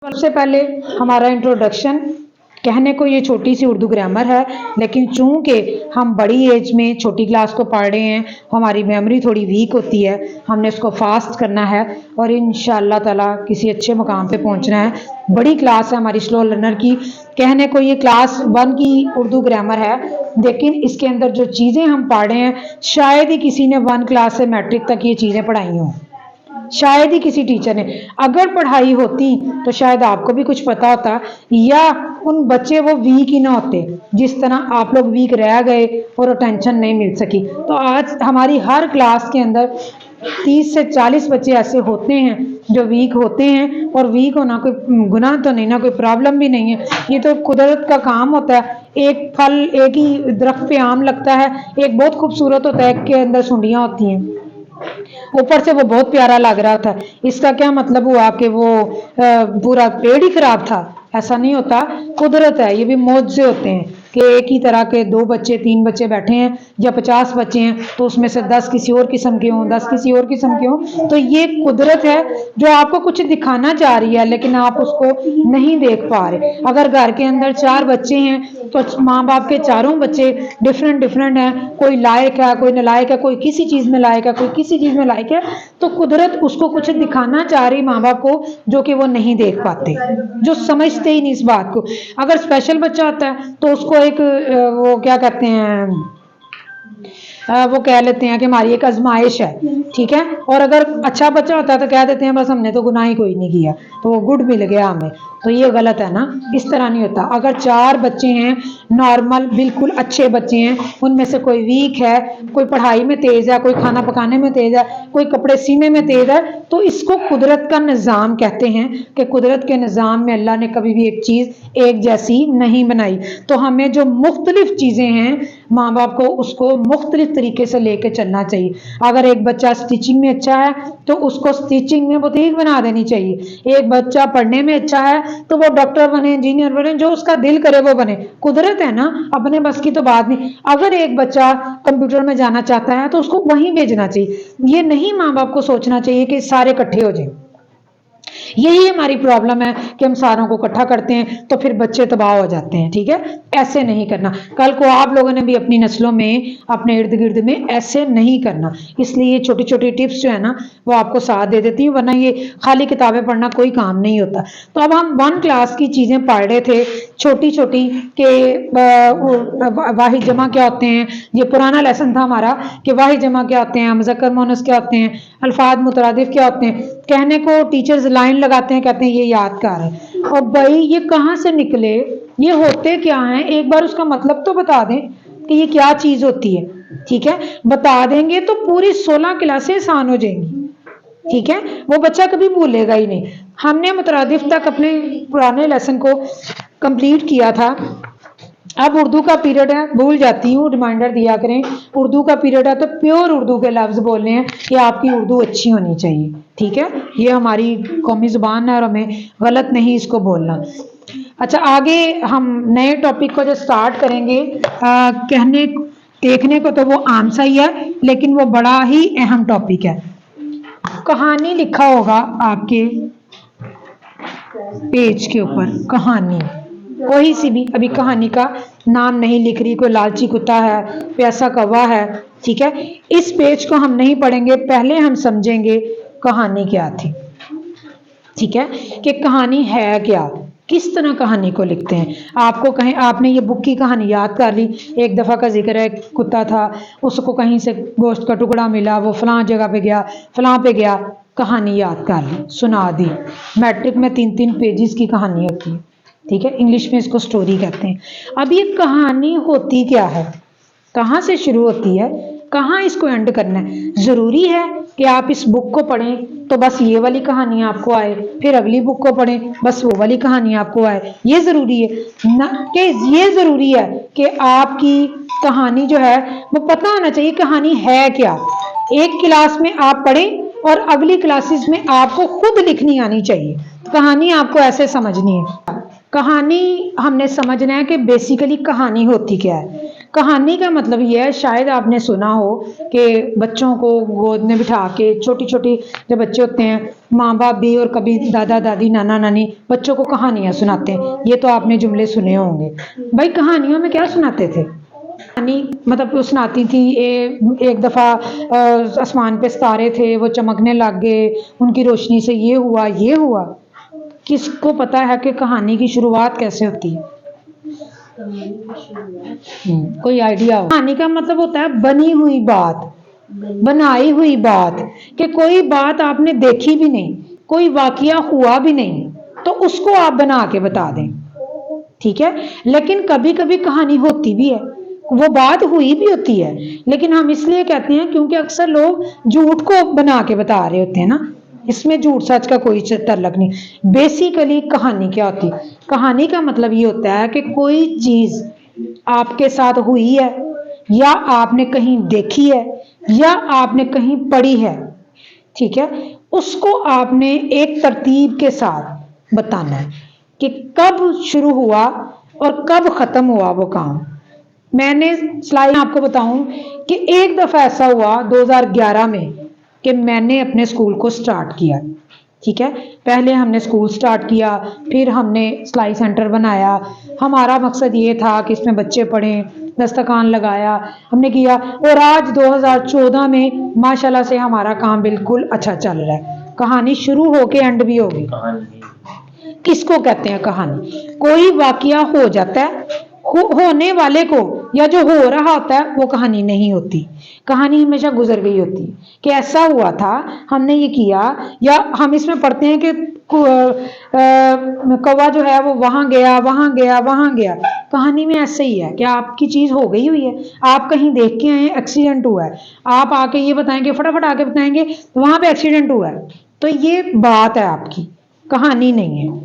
سب سے پہلے ہمارا انٹروڈکشن، کہنے کو یہ چھوٹی سی اردو گرامر ہے، لیکن چونکہ ہم بڑی ایج میں چھوٹی کلاس کو پڑھ رہے ہیں، ہماری میموری تھوڑی ویک ہوتی ہے، ہم نے اس کو فاسٹ کرنا ہے اور انشاءاللہ تعالی کسی اچھے مقام پہ پہنچنا ہے۔ بڑی کلاس ہے ہماری سلو لرنر کی، کہنے کو یہ کلاس 1 کی اردو گرامر ہے، لیکن اس کے اندر جو چیزیں ہم پڑھ رہے ہیں شاید ہی کسی نے 1 کلاس سے میٹرک تک یہ چیزیں پڑھائی ہوں، شاید ہی کسی ٹیچر نے، اگر پڑھائی ہوتی تو شاید آپ کو بھی کچھ پتا ہوتا، یا ان بچے وہ ویک ہی نہ ہوتے جس طرح آپ لوگ ویک رہ گئے اور اٹینشن نہیں مل سکی۔ تو آج ہماری ہر کلاس کے اندر 30 سے 40 بچے ایسے ہوتے ہیں جو ویک ہوتے ہیں، اور ویک ہونا کوئی گناہ تو نہیں، نہ کوئی پرابلم بھی نہیں ہے، یہ تو قدرت کا کام ہوتا ہے۔ ایک پھل ایک ہی درخت پہ آم لگتا ہے، ایک بہت خوبصورت ہوتا ہے، ایک کے اندر سنڈیاں ہوتی ہیں، اوپر سے وہ بہت پیارا لگ رہا تھا، اس کا کیا مطلب ہوا کہ وہ پورا پیڑ ہی خراب تھا؟ ایسا نہیں ہوتا، قدرت ہے، یہ بھی معجزے ہوتے ہیں کہ ایک ہی طرح کے 2 بچے 3 بچے بیٹھے ہیں یا 50 بچے ہیں تو اس میں سے 10 کسی اور قسم کے ہوں، 10 کسی اور قسم کے ہوں، تو یہ قدرت ہے جو آپ کو کچھ دکھانا چاہ رہی ہے لیکن آپ اس کو نہیں دیکھ پا رہے۔ اگر گھر کے اندر 4 بچے ہیں تو ماں باپ کے چاروں بچے ڈفرینٹ ہیں، کوئی لائق ہے، کوئی نالائق ہے، کوئی کسی چیز میں لائق ہے، کوئی کسی چیز میں لائق ہے، تو قدرت اس کو کچھ دکھانا چاہ رہی ماں باپ کو جو کہ وہ نہیں دیکھ پاتے، جو سمجھتے ہی نہیں اس بات کو۔ اگر اسپیشل بچہ ہوتا ہے تو اس کو ایک وہ کیا کہتے ہیں، وہ کہہ لیتے ہیں کہ ہماری ایک آزمائش ہے، ٹھیک ہے، اور اگر اچھا بچہ ہوتا ہے تو کہہ دیتے ہیں بس ہم نے تو گناہ ہی کوئی نہیں کیا تو وہ گڈ مل گیا ہمیں، تو یہ غلط ہے نا، اس طرح نہیں ہوتا۔ اگر 4 بچے ہیں نارمل بالکل اچھے بچے ہیں، ان میں سے کوئی ویک ہے، کوئی پڑھائی میں تیز ہے، کوئی کھانا پکانے میں تیز ہے، کوئی کپڑے سینے میں تیز ہے، تو اس کو قدرت کا نظام کہتے ہیں کہ قدرت کے نظام میں اللہ نے کبھی بھی ایک چیز ایک جیسی نہیں بنائی، تو ہمیں جو مختلف چیزیں ہیں ماں باپ کو اس کو مختلف طریقے سے لے کے چلنا چاہیے۔ اگر ایک بچہ سٹیچنگ میں اچھا ہے تو اس کو سٹیچنگ میں بوتیک بنا دینی چاہیے، ایک بچہ پڑھنے میں اچھا ہے تو وہ ڈاکٹر بنے، انجینئر بنے، جو اس کا دل کرے وہ بنے، قدرت ہے نا، اپنے بس کی تو بات نہیں۔ اگر ایک بچہ کمپیوٹر میں جانا چاہتا ہے تو اس کو وہیں بھیجنا چاہیے، یہ نہیں ماں باپ کو سوچنا چاہیے کہ سارے اکٹھے ہو جائیں۔ یہی ہماری پرابلم ہے کہ ہم ساروں کو اکٹھا کرتے ہیں تو پھر بچے تباہ ہو جاتے ہیں، ٹھیک ہے، ایسے نہیں کرنا۔ کل کو آپ لوگوں نے بھی اپنی نسلوں میں اپنے ارد گرد میں ایسے نہیں کرنا، اس لیے یہ چھوٹی چھوٹی ٹپس جو ہے نا وہ آپ کو ساتھ دے دیتی ہوں، ورنہ یہ خالی کتابیں پڑھنا کوئی کام نہیں ہوتا۔ تو اب ہم 1 کلاس کی چیزیں پڑھ رہے تھے چھوٹی چھوٹی کہ واحد جمع کیا ہوتے ہیں، یہ پرانا لیسن تھا ہمارا کہ واحد جمع کیا ہوتے ہیں، مذکر مؤنث کیا ہوتے ہیں، الفاظ مترادف کیا ہوتے ہیں، کہنے کو ٹیچرز لائن لگاتے ہیں، کہتے ہیں یہ یاد کر ہے، اور بھائی یہ کہاں سے نکلے، یہ ہوتے کیا ہیں، ایک بار اس کا مطلب تو بتا دیں کہ یہ کیا چیز ہوتی ہے، ٹھیک ہے، بتا دیں گے تو پوری 16 کلاسیں آسان ہو جائیں گی، ٹھیک ہے، وہ بچہ کبھی بھولے گا ہی نہیں۔ ہم نے مترادف تک اپنے پرانے لیسن کو کمپلیٹ کیا تھا، اب اردو کا پیریڈ ہے، بھول جاتی ہوں، ریمائنڈر دیا کریں، اردو کا پیریڈ ہے تو پیور اردو کے لفظ بولنے ہیں کہ آپ کی اردو اچھی ہونی چاہیے، ٹھیک ہے، یہ ہماری قومی زبان ہے اور ہمیں غلط نہیں اس کو بولنا۔ اچھا، آگے ہم نئے ٹاپک کو جو سٹارٹ کریں گے، کہنے دیکھنے کو تو وہ عام سا ہی ہے لیکن وہ بڑا ہی اہم ٹاپک ہے۔ کہانی لکھا ہوگا آپ کے پیج کے اوپر، کہانی کوئی سی بھی، ابھی کہانی کا نام نہیں لکھ رہی، کوئی لالچی کتا ہے، پیاسا کوا ہے، ٹھیک ہے، اس پیج کو ہم نہیں پڑھیں گے، پہلے ہم سمجھیں گے کہانی کیا تھی، ٹھیک ہے، کہ کہانی ہے کیا، کس طرح کہانی کو لکھتے ہیں۔ آپ کو کہیں آپ نے یہ بک کی کہانی یاد کر لی، ایک دفعہ کا ذکر ہے، کتا تھا، اس کو کہیں سے گوشت کا ٹکڑا ملا، وہ فلاں جگہ پہ گیا، فلاں پہ گیا، کہانی یاد کر لی، سنا دی۔ میٹرک میں 3 پیجز کی کہانی ہوتی ہے، ٹھیک ہے، انگلش میں اس کو سٹوری کہتے ہیں۔ اب یہ کہانی ہوتی کیا ہے، کہاں سے شروع ہوتی ہے، کہاں اس کو اینڈ کرنا ہے؟ ضروری ہے کہ آپ اس بک کو پڑھیں تو بس یہ والی کہانی آپ کو آئے، پھر اگلی بک کو پڑھیں بس وہ والی کہانی آپ کو آئے؟ یہ ضروری ہے نہ، کہ یہ ضروری ہے کہ آپ کی کہانی جو ہے وہ پتہ ہونا چاہیے کہانی ہے کیا۔ ایک کلاس میں آپ پڑھیں اور اگلی کلاسز میں آپ کو خود لکھنی آنی چاہیے، کہانی آپ کو ایسے سمجھنی ہے۔ کہانی ہم نے سمجھنا ہے کہ بیسیکلی کہانی ہوتی کیا ہے۔ کہانی کا مطلب یہ ہے، شاید آپ نے سنا ہو کہ بچوں کو گود میں بٹھا کے، چھوٹی چھوٹی جب بچے ہوتے ہیں، ماں باپ بھی اور کبھی دادا دادی نانا نانی بچوں کو کہانیاں سناتے ہیں. یہ تو آپ نے جملے سنے ہوں گے. بھائی کہانیوں میں کیا سناتے تھے؟ کہانی مطلب وہ سناتی تھی ایک دفعہ آسمان پہ ستارے تھے، وہ چمکنے لگ گئے، ان کی روشنی سے یہ ہوا یہ ہوا. کس کو پتا ہے کہ کہانی کی شروعات کیسے ہوتی ہے؟ کوئی آئیڈیا ہو؟ کہانی کا مطلب ہوتا ہے بنی ہوئی بات، بنائی ہوئی بات، کہ کوئی بات آپ نے دیکھی بھی نہیں، کوئی واقعہ ہوا بھی نہیں، تو اس کو آپ بنا کے بتا دیں. ٹھیک ہے. لیکن کبھی کبھی کہانی ہوتی بھی ہے، وہ بات ہوئی بھی ہوتی ہے، لیکن ہم اس لیے کہتے ہیں کیونکہ اکثر لوگ جھوٹ کو بنا کے بتا رہے ہوتے ہیں نا. اس میں جھوٹ سچ کا کوئی تعلق نہیں. بیسیکلی کہانی کیا ہوتی ہے؟ کہانی کا مطلب یہ ہوتا ہے کہ کوئی چیز آپ کے ساتھ ہوئی ہے، یا آپ نے کہیں دیکھی ہے، یا آپ نے کہیں پڑھی ہے. ٹھیک ہے. اس کو آپ نے ایک ترتیب کے ساتھ بتانا ہے کہ کب شروع ہوا اور کب ختم ہوا وہ کام. میں نے سلائڈ آپ کو بتاؤں کہ ایک دفعہ ایسا ہوا 2011 میں کہ میں نے اپنے اسکول کو سٹارٹ کیا. ٹھیک ہے. پہلے ہم نے اسکول سٹارٹ کیا، پھر ہم نے سلائی سینٹر بنایا. ہمارا مقصد یہ تھا کہ اس میں بچے پڑھیں، دسترخوان لگایا ہم نے کیا، اور آج 2014 میں ماشاءاللہ سے ہمارا کام بالکل اچھا چل رہا ہے. کہانی شروع ہو کے اینڈ بھی ہوگی. کس کو کہتے ہیں کہانی؟ کوئی واقعہ ہو جاتا ہے، ہونے والے کو یا جو ہو رہا ہوتا ہے وہ کہانی نہیں ہوتی. کہانی ہمیشہ گزر گئی ہوتی ہے کہ ایسا ہوا تھا، ہم نے یہ کیا. یا ہم اس میں پڑھتے ہیں کہ کوا جو ہے وہ وہاں گیا وہاں گیا وہاں گیا. کہانی میں ایسے ہی ہے کہ آپ کی چیز ہو گئی ہوئی ہے، آپ کہیں دیکھ کے آئے ایکسیڈنٹ ہوا ہے، آپ آ کے یہ بتائیں گے، فٹافٹ آ کے بتائیں گے وہاں پہ ایکسیڈنٹ ہوا ہے، تو یہ بات ہے آپ کی، کہانی نہیں ہے.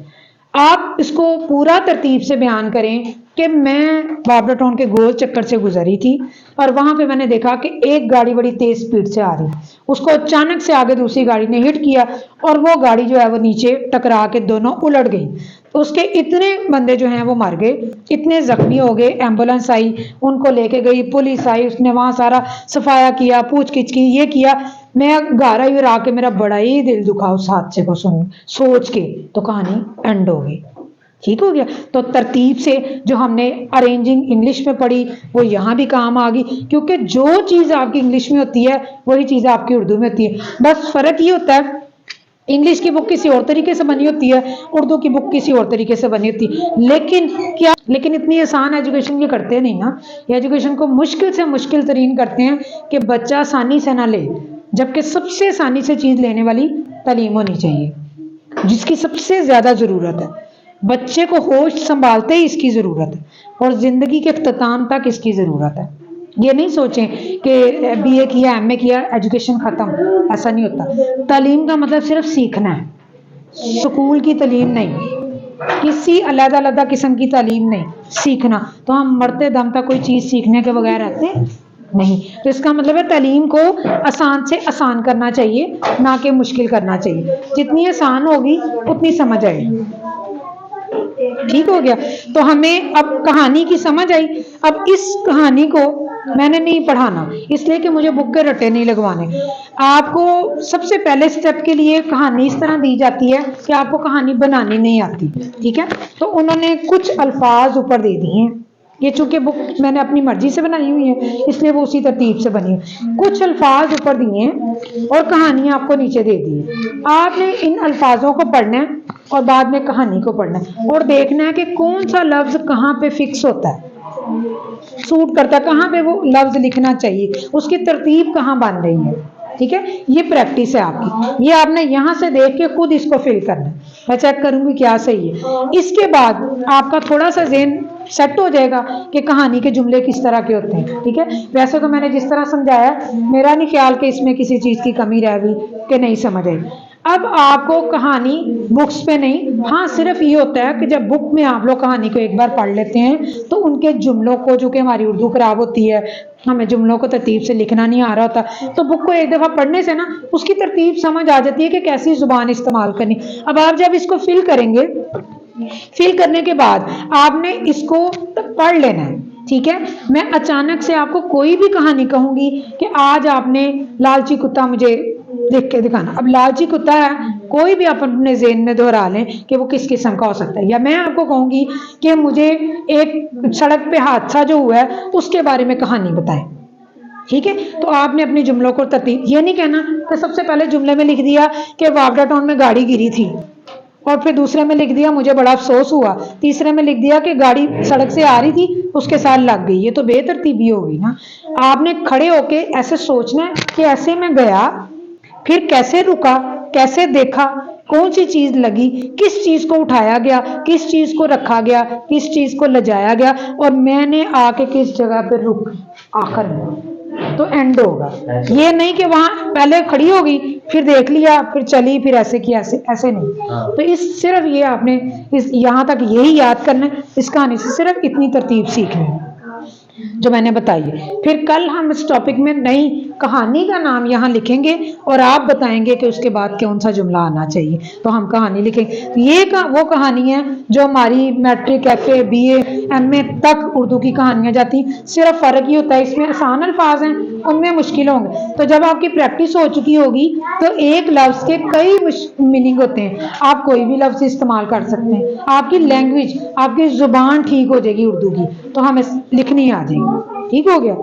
آپ اس کو پورا ترتیب سے بیان کریں کہ میں بابلا ٹاؤن کے گول چکر سے گزری تھی، اور وہاں پہ میں نے دیکھا کہ ایک گاڑی بڑی تیز سپیڈ سے آ رہی، اس کو اچانک سے آگے دوسری گاڑی نے ہٹ کیا، اور وہ گاڑی جو ہے وہ نیچے ٹکرا کے دونوں الٹ گئی. اس کے اتنے بندے جو ہیں وہ مر گئے، اتنے زخمی ہو گئے. ایمبولینس آئی، ان کو لے کے گئی، پولیس آئی، اس نے وہاں سارا صفایا کیا، پوچھ گچھ کی، یہ کیا. میں گھر آئی اور آ کے میرا بڑا ہی دل دکھا اس حادثے کو سوچ کے. تو کہانی اینڈ ہو گئی. ٹھیک ہو گیا. تو ترتیب سے جو ہم نے ارینجنگ انگلش میں پڑھی وہ یہاں بھی کام آ گئی، کیونکہ جو چیز آپ کی انگلش میں ہوتی ہے وہی چیز آپ کی اردو میں ہوتی ہے. بس فرق یہ ہوتا ہے انگلش کی بک کسی اور طریقے سے بنی ہوتی ہے، اردو کی بک کسی اور طریقے سے بنی ہوتی ہے. لیکن اتنی آسان ایجوکیشن یہ کرتے نہیں نا. یہ ایجوکیشن کو مشکل سے مشکل ترین کرتے ہیں کہ بچہ آسانی سے نہ لے، جبکہ سب سے آسانی سے چیز لینے والی تعلیم ہونی چاہیے، جس کی سب سے زیادہ ضرورت ہے. بچے کو ہوش سنبھالتے ہی اس کی ضرورت ہے، اور زندگی کے اختتام تک اس کی ضرورت ہے. یہ نہیں سوچیں کہ بی اے کیا، ایم اے کیا، ایجوکیشن ختم. ایسا نہیں ہوتا. تعلیم کا مطلب صرف سیکھنا ہے، سکول کی تعلیم نہیں، کسی علیحدہ علیحدہ قسم کی تعلیم نہیں، سیکھنا. تو ہم مرتے دم تک کوئی چیز سیکھنے کے بغیر رہتے نہیں. تو اس کا مطلب ہے تعلیم کو آسان سے آسان کرنا چاہیے، نہ کہ مشکل کرنا چاہیے. جتنی آسان ہوگی اتنی سمجھ آئے گی. ٹھیک ہو گیا. تو ہمیں اب کہانی کی سمجھ آئی. اب اس کہانی کو میں نے نہیں پڑھانا، اس لیے کہ مجھے بک کے رٹے نہیں لگوانے. آپ کو سب سے پہلے سٹیپ کے لیے کہانی اس طرح دی جاتی ہے کہ آپ کو کہانی بنانی نہیں آتی. ٹھیک ہے. تو انہوں نے کچھ الفاظ اوپر دے دیے ہیں. یہ چونکہ بک میں نے اپنی مرضی سے بنائی ہوئی ہے اس لیے وہ اسی ترتیب سے بنی ہے. کچھ الفاظ اوپر دیے ہیں اور کہانیاں آپ کو نیچے دے دی ہے. آپ نے ان الفاظوں کو پڑھنا ہے اور بعد میں کہانی کو پڑھنا ہے، اور دیکھنا ہے کہ کون سا لفظ کہاں پہ فکس ہوتا ہے، سوٹ کرتا ہے، کہاں پہ وہ لفظ لکھنا چاہیے، اس کی ترتیب کہاں بن رہی ہے. ٹھیک ہے. یہ پریکٹس ہے آپ کی. یہ آپ نے یہاں سے دیکھ کے خود اس کو فل کرنا ہے. میں چیک کروں گی کیا صحیح ہے. اس کے بعد آپ کا تھوڑا سا ذہن سیٹ ہو جائے گا کہ کہانی کے جملے کس طرح کے ہوتے ہیں. ٹھیک ہے. ویسے تو میں نے جس طرح سمجھایا میرا نہیں خیال کہ اس میں کسی چیز کی کمی رہ گئی کہ نہیں سمجھ آئی. اب آپ کو کہانی بکس پہ نہیں، ہاں صرف یہ ہوتا ہے کہ جب بک میں آپ لوگ کہانی کو ایک بار پڑھ لیتے ہیں تو ان کے جملوں کو، جو کہ ہماری اردو خراب ہوتی ہے، ہمیں جملوں کو ترتیب سے لکھنا نہیں آ رہا ہوتا، تو بک کو ایک دفعہ پڑھنے سے نا اس کی ترتیب سمجھ آ جاتی ہے کہ کیسی زبان استعمال کرنی. اب آپ جب اس کو فل کریں گے، فل کرنے کے بعد آپ نے اس کو پڑھ لینا ہے. ٹھیک ہے. میں اچانک سے آپ کو کوئی بھی کہانی کہوں گی کہ آج آپ نے لالچی کتا مجھے دیکھ کے دکھانا. اب لالچی کتا ہے کوئی بھی آپ اپنے ذہن میں دہرا لیں کہ وہ کس قسم کا ہو سکتا ہے. یا میں آپ کو کہوں گی کہ مجھے ایک سڑک پہ حادثہ جو ہوا ہے اس کے بارے میں کہانی بتائیں. ٹھیک ہے. تو آپ نے اپنی جملوں کو ترتیب یہ نہیں کہنا کہ سب سے پہلے جملے میں لکھ دیا کہ واگڑا ٹاؤن میں گاڑی گری تھی, اور پھر دوسرے میں لکھ دیا مجھے بڑا افسوس ہوا, تیسرے میں لکھ دیا کہ گاڑی سڑک سے آ رہی تھی اس کے ساتھ لگ گئی. یہ تو بے ترتیبی ہوگی نا. آپ نے کھڑے ہو کے ایسے سوچنا ہے کہ ایسے میں گیا, پھر کیسے رکا, کیسے دیکھا, کون سی چیز لگی, کس چیز کو اٹھایا گیا, کس چیز کو رکھا گیا, کس چیز کو لجایا گیا, اور میں نے آ کے کس جگہ پہ رک آخر میں تو اینڈ ہوگا. یہ نہیں کہ وہاں پہلے کھڑی ہوگی پھر دیکھ لیا پھر چلی پھر ایسے کیا, ایسے نہیں. تو اس صرف یہ آپ نے یہاں تک یہی یاد کرنا ہے, اس کہانی سے صرف اتنی ترتیب سیکھنی ہے جو میں نے بتائی ہے. پھر کل ہم اس ٹاپک میں نئی کہانی کا نام یہاں لکھیں گے اور آپ بتائیں گے کہ اس کے بعد کون سا جملہ آنا چاہیے, تو ہم کہانی لکھیں. یہ وہ کہانی ہے جو ہماری matric, F A, B A, M A تک اردو کی کہانیاں جاتی ہیں. صرف فرق یہ ہوتا ہے اس میں آسان الفاظ ہیں ان میں مشکل ہوں گے. تو جب آپ کی پریکٹس ہو چکی ہوگی تو ایک لفظ کے کئی میننگ ہوتے ہیں, آپ کوئی بھی لفظ استعمال کر سکتے ہیں. آپ کی لینگویج, آپ کی زبان ٹھیک ہو جائے گی اردو کی تو ہمیں لکھنی آ جائے گی. ٹھیک ہو گیا.